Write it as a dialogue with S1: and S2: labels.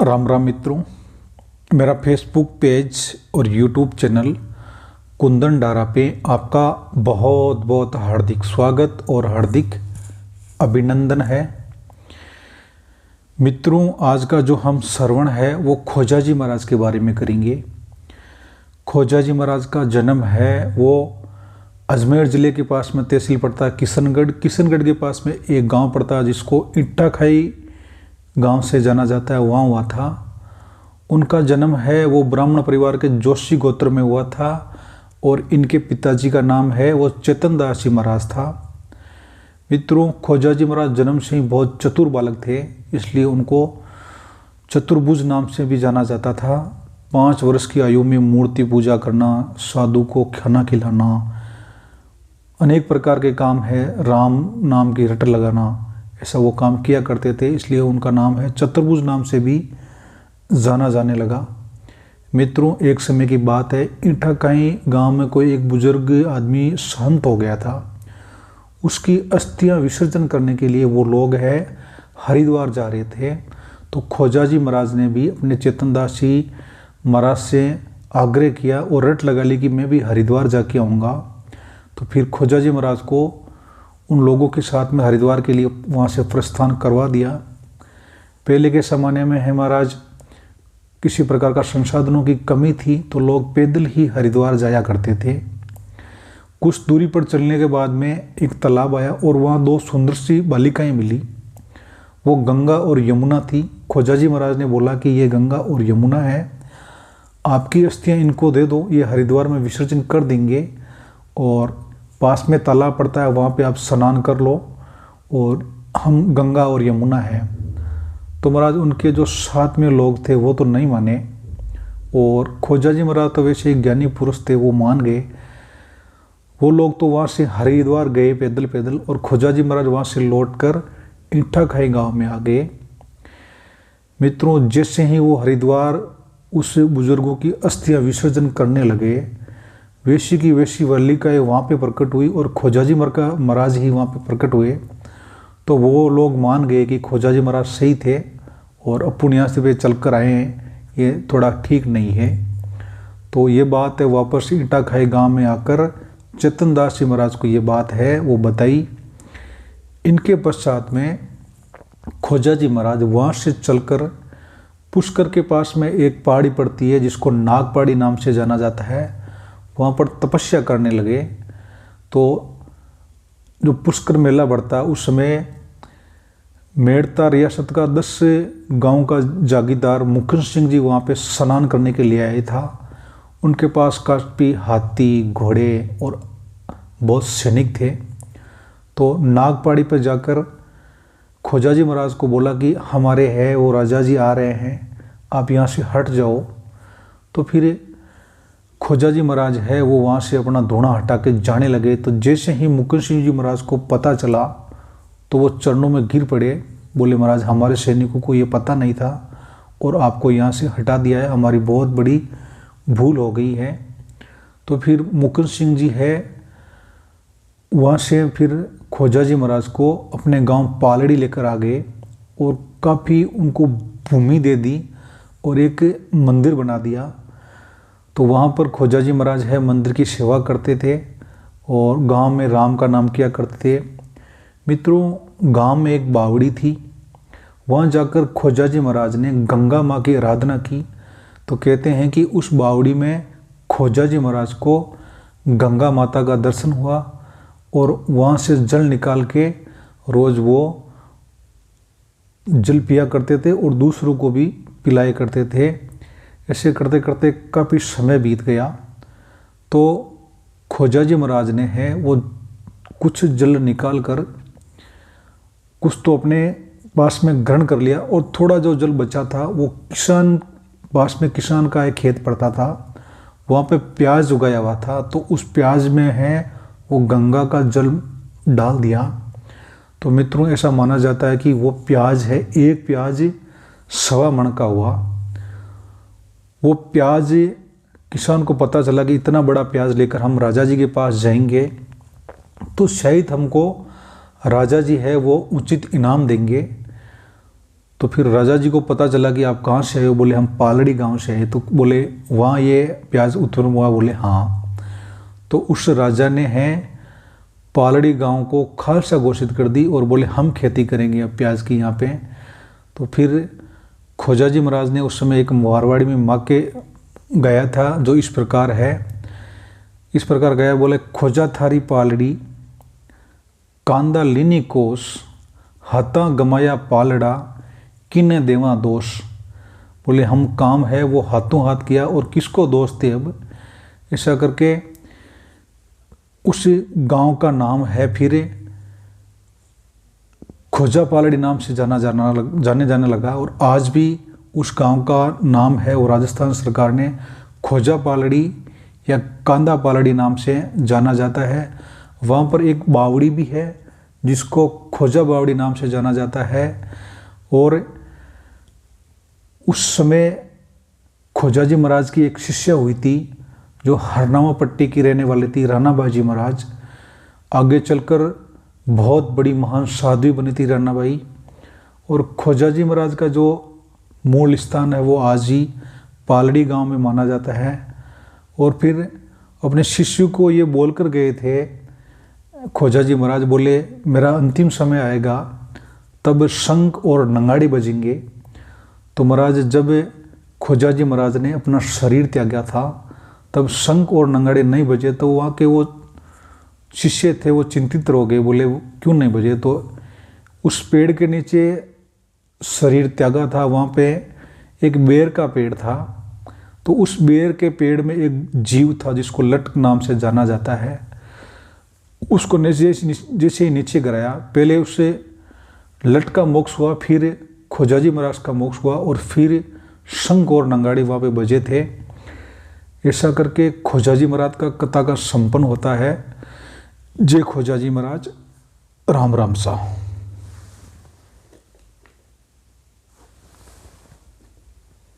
S1: राम राम मित्रों, मेरा Facebook page और यूट्यूब चैनल कुंदन डारा पे आपका बहुत बहुत हार्दिक स्वागत और हार्दिक अभिनंदन है। मित्रों, आज का जो हम श्रवण है वो खोजाजी महाराज के बारे में करेंगे। खोजाजी महाराज का जन्म है वो अजमेर ज़िले के पास में तहसील पड़ता है किशनगढ़ के पास में एक गांव पड़ता है जिसको इट्टा खाई गांव से जाना जाता है, वहाँ हुआ था। उनका जन्म है वो ब्राह्मण परिवार के जोशी गोत्र में हुआ था और इनके पिताजी का नाम है वो चेतन दास जी महाराज था। मित्रों, खोजाजी महाराज जन्म से ही बहुत चतुर बालक थे, इसलिए उनको चतुर्भुज नाम से भी जाना जाता था। 5 वर्ष की आयु में मूर्ति पूजा करना, साधु को खाना खिलाना, अनेक प्रकार के काम है, राम नाम की रट लगाना, ऐसा वो काम किया करते थे, इसलिए उनका नाम है चतुर्भुज नाम से भी जाना जाने लगा। मित्रों, एक समय की बात है, ईंठाकाई गांव में कोई एक बुजुर्ग आदमी संत हो गया था। उसकी अस्थियां विसर्जन करने के लिए वो लोग है हरिद्वार जा रहे थे। तो खोजाजी महाराज ने भी अपने चेतन दास जी महाराज से आग्रह किया और रट लगा ली कि मैं भी हरिद्वार जाके आऊँगा। तो फिर खोजाजी महाराज को उन लोगों के साथ में हरिद्वार के लिए वहाँ से प्रस्थान करवा दिया। पहले के ज़माने में है महाराज किसी प्रकार का संसाधनों की कमी थी, तो लोग पैदल ही हरिद्वार जाया करते थे। कुछ दूरी पर चलने के बाद में एक तालाब आया और वहाँ 2 सुंदर सी बालिकाएं मिली। वो गंगा और यमुना थी। खोजाजी महाराज ने बोला कि ये गंगा और यमुना है, आपकी अस्थियाँ इनको दे दो, ये हरिद्वार में विसर्जन कर देंगे और पास में तालाब पड़ता है, वहाँ पे आप स्नान कर लो और हम गंगा और यमुना है। तो महाराज उनके जो साथ में लोग थे वो तो नहीं माने और खोजाजी महाराज तो वैसे एक ज्ञानी पुरुष थे, वो मान गए। वो लोग तो वहाँ से हरिद्वार गए पैदल और खोजाजी महाराज वहाँ से लौटकर ईंठाखाई गांव में आ गए। मित्रों, जैसे ही वो हरिद्वार उस बुजुर्गों की अस्थियां विसर्जन करने लगे, वैसी की वैसी बालिकाएं वहाँ पे प्रकट हुई और खोजाजी महाराज ही वहाँ पे प्रकट हुए। तो वो लोग मान गए कि खोजाजी महाराज सही थे और अपन यहाँ से वे चल कर आए हैं, ये थोड़ा ठीक नहीं है। तो ये बात है वापस ईंठाखाई गांव में आकर चेतन दास जी महाराज को ये बात है वो बताई। इनके पश्चात में खोजाजी महाराज वहाँ से चलकर पुष्कर के पास में एक पहाड़ी पड़ती है जिसको नाग पहाड़ी नाम से जाना जाता है, वहाँ पर तपस्या करने लगे। तो जो पुष्कर मेला बढ़ता उस समय मेड़ता रियासत का 10 गांव का जागीरदार मुकुंद सिंह जी वहाँ पे स्नान करने के लिए आए था। उनके पास काफ़ी हाथी, घोड़े और बहुत सैनिक थे। तो नागपहाड़ी पर जाकर खोजाजी महाराज को बोला कि हमारे है वो राजा जी आ रहे हैं, आप यहाँ से हट जाओ। तो फिर खोजाजी महाराज है वो वहाँ से अपना धोना हटा के जाने लगे। तो जैसे ही मुकुंद सिंह जी महाराज को पता चला तो वो चरणों में गिर पड़े, बोले महाराज हमारे सैनिकों को ये पता नहीं था और आपको यहाँ से हटा दिया है, हमारी बहुत बड़ी भूल हो गई है। तो फिर मुकुंद सिंह जी है वहाँ से फिर खोजाजी महाराज को अपने गांव पालड़ी लेकर आ गए और काफ़ी उनको भूमि दे दी और एक मंदिर बना दिया। तो वहाँ पर खोजाजी महाराज है मंदिर की सेवा करते थे और गांव में राम का नाम किया करते थे। मित्रों, गांव में एक बावड़ी थी, वहाँ जाकर खोजाजी महाराज ने गंगा माँ की आराधना की। तो कहते हैं कि उस बावड़ी में खोजाजी महाराज को गंगा माता का दर्शन हुआ और वहाँ से जल निकाल के रोज़ वो जल पिया करते थे और दूसरों को भी पिलाया करते थे। ऐसे करते करते काफ़ी समय बीत गया। तो खोजाजी महाराज ने है वो कुछ जल निकाल कर कुछ तो अपने पास में ग्रहण कर लिया और थोड़ा जो जल बचा था वो किसान का एक खेत पड़ता था, वहाँ पे प्याज उगाया हुआ था। तो उस प्याज में है वो गंगा का जल डाल दिया। तो मित्रों, ऐसा माना जाता है कि वो प्याज है, एक प्याज 1.25 मन का हुआ। वो प्याज किसान को पता चला कि इतना बड़ा प्याज लेकर हम राजा जी के पास जाएंगे तो शायद हमको राजा जी है वो उचित इनाम देंगे। तो फिर राजा जी को पता चला कि आप कहाँ से आए हो? बोले हम पालड़ी गांव से आए। तो बोले वहाँ ये प्याज उत्पन्न हुआ? बोले हाँ। तो उस राजा ने है पालड़ी गांव को खालसा घोषित कर दी और बोले हम खेती करेंगे अब प्याज की यहाँ पे। तो फिर खोजाजी महाराज ने उस समय एक मारवाड़ी में माके गया था जो इस प्रकार है, इस प्रकार गया, बोले खोजा थारी पालड़ी कांदा लीनी कोस हाथा गमाया पालड़ा किन्ने देवा दोष। बोले हम काम है वो हाथों हाथ किया और किसको दोष थे अब। ऐसा करके उस गांव का नाम है फिर खोजा पालड़ी नाम से जाने जाने लगा। और आज भी उस गांव का नाम है और राजस्थान सरकार ने खोजा पालड़ी या कांदा पालड़ी नाम से जाना जाता है। वहाँ पर एक बावड़ी भी है जिसको खोजा बावड़ी नाम से जाना जाता है। और उस समय खोजाजी महाराज की एक शिष्या हुई थी जो हरनामा पट्टी की रहने वाली थी, रानाबाई महाराज। आगे चलकर बहुत बड़ी महान साध्वी बनी थी रानाबाई। और खोजाजी महाराज का जो मूल स्थान है वो आज ही पालड़ी गांव में माना जाता है। और फिर अपने शिष्य को ये बोलकर गए थे खोजाजी महाराज, बोले मेरा अंतिम समय आएगा तब शंख और नगाड़ी बजेंगे। तो महाराज जब खोजाजी महाराज ने अपना शरीर त्यागा था तब शंख और नगाड़े नहीं बजे। तो वहाँ के वो शिष्य थे वो चिंतित हो गए, बोले क्यों नहीं बजे। तो उस पेड़ के नीचे शरीर त्यागा था, वहाँ पे एक बेर का पेड़ था। तो उस बेर के पेड़ में एक जीव था जिसको लटक नाम से जाना जाता है। उसको जैसे ही नीचे गिराया, पहले उससे लट का मोक्ष हुआ, फिर खोजाजी महाराज का मोक्ष हुआ और फिर शंख और नगाड़ी वहाँ पे बजे थे। ऐसा करके खोजाजी महाराज का कथा का संपन्न होता है। जय खोजाजी महाराज। राम राम सा।